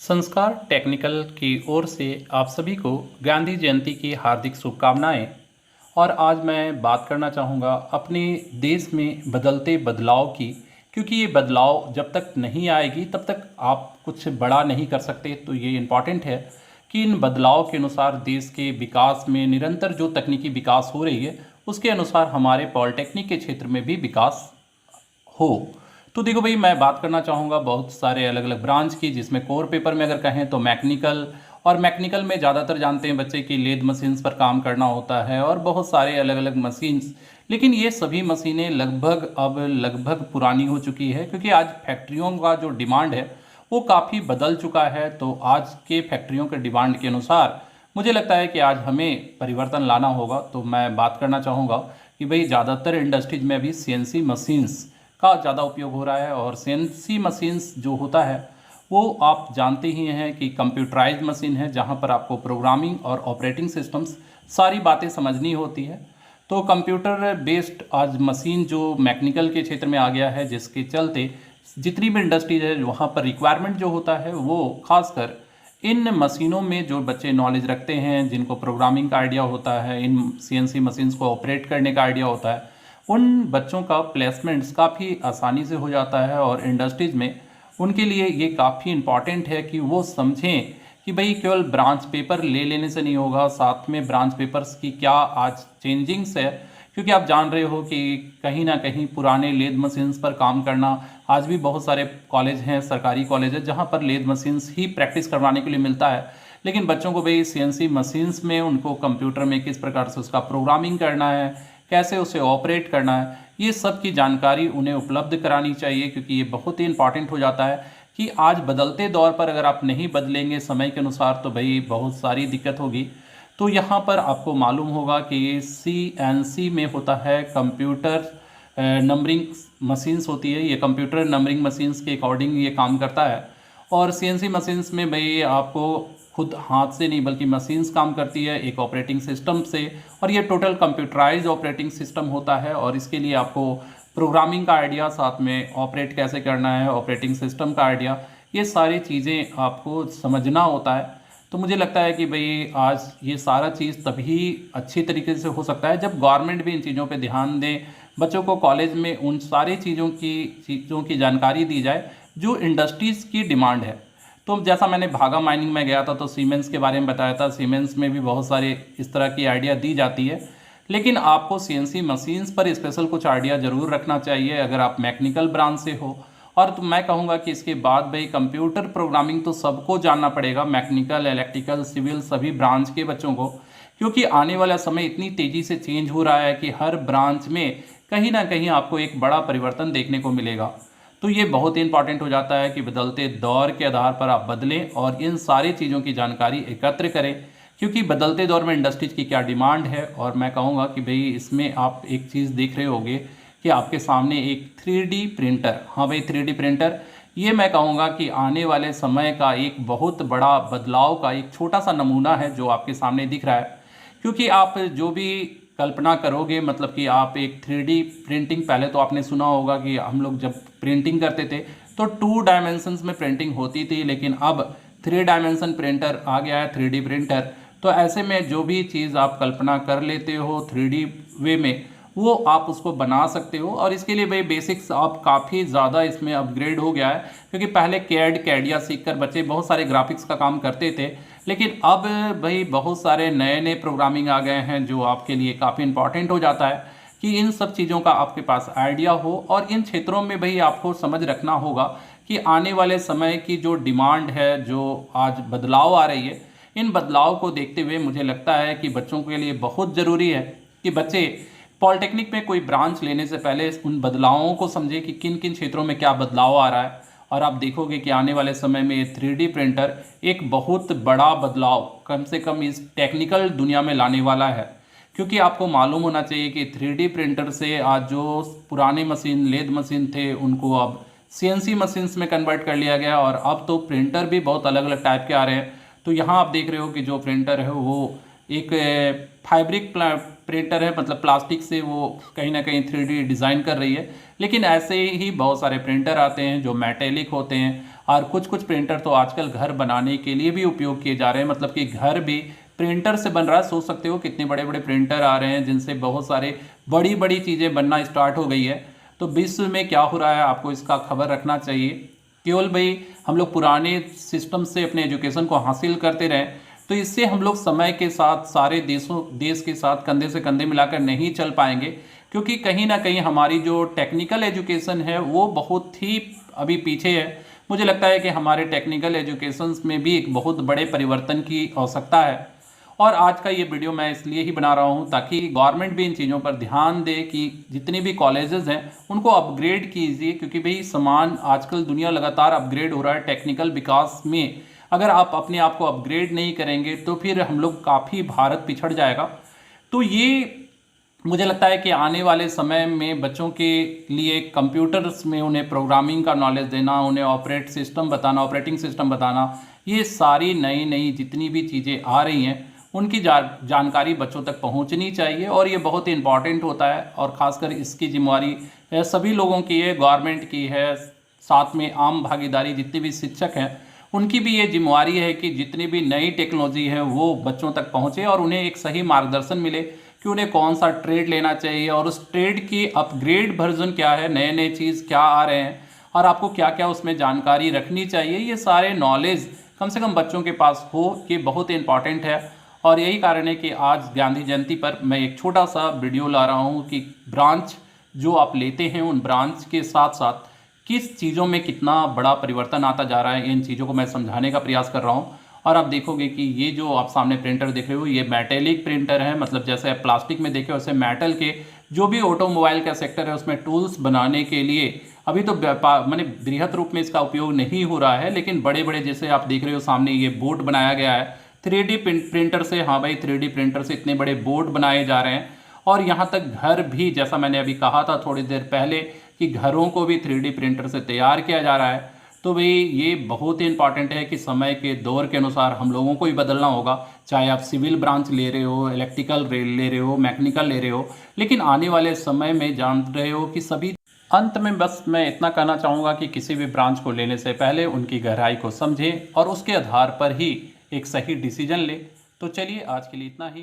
संस्कार टेक्निकल की ओर से आप सभी को गांधी जयंती की हार्दिक शुभकामनाएं। और आज मैं बात करना चाहूँगा अपने देश में बदलते बदलाव की, क्योंकि ये बदलाव जब तक नहीं आएगी तब तक आप कुछ बड़ा नहीं कर सकते। तो ये इम्पॉर्टेंट है कि इन बदलाव के अनुसार देश के विकास में निरंतर जो तकनीकी विकास हो रही है उसके अनुसार हमारे पॉलिटेक्निक के क्षेत्र में भी विकास हो। तो देखो भाई, मैं बात करना चाहूँगा बहुत सारे अलग अलग ब्रांच की, जिसमें कोर पेपर में अगर कहें तो मैकेनिकल, और मैकेनिकल में ज़्यादातर जानते हैं बच्चे की लेद मशीन्स पर काम करना होता है और बहुत सारे अलग अलग मशीन्स। लेकिन ये सभी मशीनें लगभग पुरानी हो चुकी है, क्योंकि आज फैक्ट्रियों का जो डिमांड है वो काफ़ी बदल चुका है। तो आज के फैक्ट्रियों के डिमांड के अनुसार मुझे लगता है कि आज हमें परिवर्तन लाना होगा। तो मैं बात करना चाहूँगा कि भाई ज़्यादातर इंडस्ट्रीज में अभी सीएनसी मशीन्स का ज़्यादा उपयोग हो रहा है। और सीएनसी मशीन्स जो होता है वो आप जानते ही हैं कि कंप्यूटराइज्ड मशीन है, जहाँ पर आपको प्रोग्रामिंग और ऑपरेटिंग सिस्टम्स सारी बातें समझनी होती है। तो कंप्यूटर बेस्ड आज मशीन जो मैकेनिकल के क्षेत्र में आ गया है, जिसके चलते जितनी भी इंडस्ट्रीज है वहाँ पर रिक्वायरमेंट जो होता है वो खासकर इन मशीनों में जो बच्चे नॉलेज रखते हैं, जिनको प्रोग्रामिंग का आइडिया होता है, इन सीएनसी मशीन्स को ऑपरेट करने का आइडिया होता है, उन बच्चों का प्लेसमेंट्स काफ़ी आसानी से हो जाता है। और इंडस्ट्रीज़ में उनके लिए ये काफ़ी इम्पॉर्टेंट है कि वो समझें कि भाई केवल ब्रांच पेपर ले लेने से नहीं होगा, साथ में ब्रांच पेपर्स की क्या आज चेंजिंग्स है। क्योंकि आप जान रहे हो कि कहीं ना कहीं पुराने लेद मशीन्स पर काम करना, आज भी बहुत सारे कॉलेज हैं, सरकारी कॉलेज है, जहाँ पर लेद मशीन्स ही प्रैक्टिस करवाने के लिए मिलता है। लेकिन बच्चों को भाई सीएनसी मशीन्स में उनको कंप्यूटर में किस प्रकार से उसका प्रोग्रामिंग करना है, कैसे उसे ऑपरेट करना है, ये सब की जानकारी उन्हें उपलब्ध करानी चाहिए। क्योंकि ये बहुत ही इंपॉर्टेंट हो जाता है कि आज बदलते दौर पर अगर आप नहीं बदलेंगे समय के अनुसार तो भाई बहुत सारी दिक्कत होगी। तो यहाँ पर आपको मालूम होगा कि सीएनसी में होता है कंप्यूटर नंबरिंग मशीन्स होती है, ये कंप्यूटर नंबरिंग मशीन्स के अकॉर्डिंग ये काम करता है। और सीएनसी मशीन्स में भाई आपको खुद हाथ से नहीं बल्कि मशीन्स काम करती है एक ऑपरेटिंग सिस्टम से, और ये टोटल कंप्यूटराइज्ड ऑपरेटिंग सिस्टम होता है। और इसके लिए आपको प्रोग्रामिंग का आइडिया, साथ में ऑपरेट कैसे करना है, ऑपरेटिंग सिस्टम का आइडिया, ये सारी चीज़ें आपको समझना होता है। तो मुझे लगता है कि भाई आज ये सारा चीज़ तभी अच्छी तरीके से हो सकता है जब गवर्नमेंट भी इन चीज़ों पे ध्यान दें, बच्चों को कॉलेज में उन सारी चीज़ों की जानकारी दी जाए जो इंडस्ट्रीज़ की डिमांड है। तो जैसा मैंने भागा माइनिंग में गया था तो सीमेंस के बारे में बताया था, सीमेंस में भी बहुत सारे इस तरह की आइडिया दी जाती है। लेकिन आपको सीएनसी मशीन्स पर स्पेशल कुछ आइडिया ज़रूर रखना चाहिए अगर आप मैकेनिकल ब्रांच से हो। और तो मैं कहूँगा कि इसके बाद भाई कंप्यूटर प्रोग्रामिंग तो सबको जानना पड़ेगा, मैकेनिकल, इलेक्ट्रिकल, सिविल, सभी ब्रांच के बच्चों को। क्योंकि आने वाला समय इतनी तेज़ी से चेंज हो रहा है कि हर ब्रांच में कहीं ना कहीं आपको एक बड़ा परिवर्तन देखने को मिलेगा। तो ये बहुत ही इंपॉर्टेंट हो जाता है कि बदलते दौर के आधार पर आप बदलें और इन सारी चीज़ों की जानकारी एकत्र करें, क्योंकि बदलते दौर में इंडस्ट्रीज की क्या डिमांड है। और मैं कहूँगा कि भाई इसमें आप एक चीज़ देख रहे होंगे कि आपके सामने एक 3D प्रिंटर, हाँ भाई 3D प्रिंटर, ये मैं कहूँगा कि आने वाले समय का एक बहुत बड़ा बदलाव का एक छोटा सा नमूना है जो आपके सामने दिख रहा है। क्योंकि आप जो भी कल्पना करोगे, मतलब कि आप एक 3D प्रिंटिंग, पहले तो आपने सुना होगा कि हम लोग जब प्रिंटिंग करते थे तो 2 डायमेंशंस में प्रिंटिंग होती थी, लेकिन अब 3 डायमेंशन प्रिंटर आ गया है, 3D प्रिंटर। तो ऐसे में जो भी चीज़ आप कल्पना कर लेते हो 3D वे में, वो आप उसको बना सकते हो। और इसके लिए भाई बेसिक्स आप काफ़ी ज़्यादा इसमें अपग्रेड हो गया है, क्योंकि पहले कैडिया सीख कर बच्चे बहुत सारे ग्राफिक्स का काम करते थे, लेकिन अब भाई बहुत सारे नए नए प्रोग्रामिंग आ गए हैं जो आपके लिए काफ़ी इंपॉर्टेंट हो जाता है कि इन सब चीज़ों का आपके पास आइडिया हो। और इन क्षेत्रों में भाई आपको समझ रखना होगा कि आने वाले समय की जो डिमांड है, जो आज बदलाव आ रही है, इन बदलाव को देखते हुए मुझे लगता है कि बच्चों के लिए बहुत ज़रूरी है कि बच्चे पॉलिटेक्निक में कोई ब्रांच लेने से पहले उन बदलावों को समझे कि किन किन क्षेत्रों में क्या बदलाव आ रहा है। और आप देखोगे कि आने वाले समय में ये 3D प्रिंटर एक बहुत बड़ा बदलाव कम से कम इस टेक्निकल दुनिया में लाने वाला है। क्योंकि आपको मालूम होना चाहिए कि 3D प्रिंटर से आज जो पुराने मशीन, लेद मशीन थे, उनको अब सीएनसी मशीन्स में कन्वर्ट कर लिया गया। और अब तो प्रिंटर भी बहुत अलग अलग टाइप के आ रहे हैं। तो यहाँ आप देख रहे हो कि जो प्रिंटर है वो एक फैब्रिक प्रिंटर है, मतलब प्लास्टिक से वो कहीं ना कहीं 3D डिज़ाइन कर रही है। लेकिन ऐसे ही बहुत सारे प्रिंटर आते हैं जो मेटेलिक होते हैं, और कुछ कुछ प्रिंटर तो आजकल घर बनाने के लिए भी उपयोग किए जा रहे हैं, मतलब कि घर भी प्रिंटर से बन रहा है। सोच सकते हो कितने बड़े बड़े प्रिंटर आ रहे हैं जिनसे बहुत सारे बड़ी बड़ी चीज़ें बनना स्टार्ट हो गई है। तो विश्व में क्या हो रहा है आपको इसका खबर रखना चाहिए। केवल भाई हम लोग पुराने सिस्टम से अपने एजुकेशन को हासिल करते रहें तो इससे हम लोग समय के साथ सारे देश के साथ कंधे से कंधे मिलाकर नहीं चल पाएंगे, क्योंकि कहीं ना कहीं हमारी जो टेक्निकल एजुकेशन है वो बहुत ही अभी पीछे है। मुझे लगता है कि हमारे टेक्निकल एजुकेशन में भी एक बहुत बड़े परिवर्तन की आवश्यकता है। और आज का ये वीडियो मैं इसलिए ही बना रहा हूँ ताकि गवर्नमेंट भी इन चीज़ों पर ध्यान दे कि जितने भी कॉलेजेस हैं उनको अपग्रेड कीजिए, क्योंकि भाई समान आजकल दुनिया लगातार अपग्रेड हो रहा है टेक्निकल विकास में। अगर आप अपने आप को अपग्रेड नहीं करेंगे तो फिर हम लोग काफ़ी भारत पिछड़ जाएगा। तो ये मुझे लगता है कि आने वाले समय में बच्चों के लिए कंप्यूटर्स में उन्हें प्रोग्रामिंग का नॉलेज देना, उन्हें ऑपरेटिंग सिस्टम बताना, ये सारी नई नई जितनी भी चीज़ें आ रही हैं उनकी जानकारी बच्चों तक पहुंचनी चाहिए। और ये बहुत ही इंपॉर्टेंट होता है और ख़ासकर इसकी जिम्मेवारी सभी लोगों की है, गवर्नमेंट की है, साथ में आम भागीदारी जितने भी शिक्षक हैं उनकी भी ये जिम्मेवारी है कि जितनी भी नई टेक्नोलॉजी है वो बच्चों तक पहुँचे और उन्हें एक सही मार्गदर्शन मिले कि उन्हें कौन सा ट्रेड लेना चाहिए और उस ट्रेड की अपग्रेड वर्जन क्या है, नए नए चीज़ क्या आ रहे हैं और आपको क्या क्या उसमें जानकारी रखनी चाहिए। ये सारे नॉलेज कम से कम बच्चों के पास हो, ये बहुत इंपॉर्टेंट है। और यही कारण है कि आज गांधी जयंती पर मैं एक छोटा सा वीडियो ला रहा हूँ कि ब्रांच जो आप लेते हैं उन ब्रांच के साथ साथ किस चीज़ों में कितना बड़ा परिवर्तन आता जा रहा है, इन चीज़ों को मैं समझाने का प्रयास कर रहा हूँ। और आप देखोगे कि ये जो आप सामने प्रिंटर देख रहे हो ये मेटेलिक प्रिंटर है, मतलब जैसे आप प्लास्टिक में देखे वैसे मेटल के जो भी ऑटोमोबाइल का सेक्टर है उसमें टूल्स बनाने के लिए अभी तो मैंने बृहद रूप में इसका उपयोग नहीं हो रहा है, लेकिन बड़े बड़े जैसे आप देख रहे हो सामने ये बोर्ड बनाया गया है 3D प्रिंटर से। हाँ भाई 3D प्रिंटर से इतने बड़े बोर्ड बनाए जा रहे हैं। और यहाँ तक घर भी, जैसा मैंने अभी कहा था थोड़ी देर पहले कि घरों को भी 3D प्रिंटर से तैयार किया जा रहा है। तो भाई ये बहुत ही इंपॉर्टेंट है कि समय के दौर के अनुसार हम लोगों को ही बदलना होगा, चाहे आप सिविल ब्रांच ले रहे हो, इलेक्ट्रिकल ले रहे हो, मैकेनिकल ले रहे हो, लेकिन आने वाले समय में जान रहे हो कि सभी। अंत में बस मैं इतना कहना चाहूँगा कि किसी भी ब्रांच को लेने से पहले उनकी गहराई को समझें और उसके आधार पर ही एक सही डिसीजन ले। तो चलिए आज के लिए इतना ही।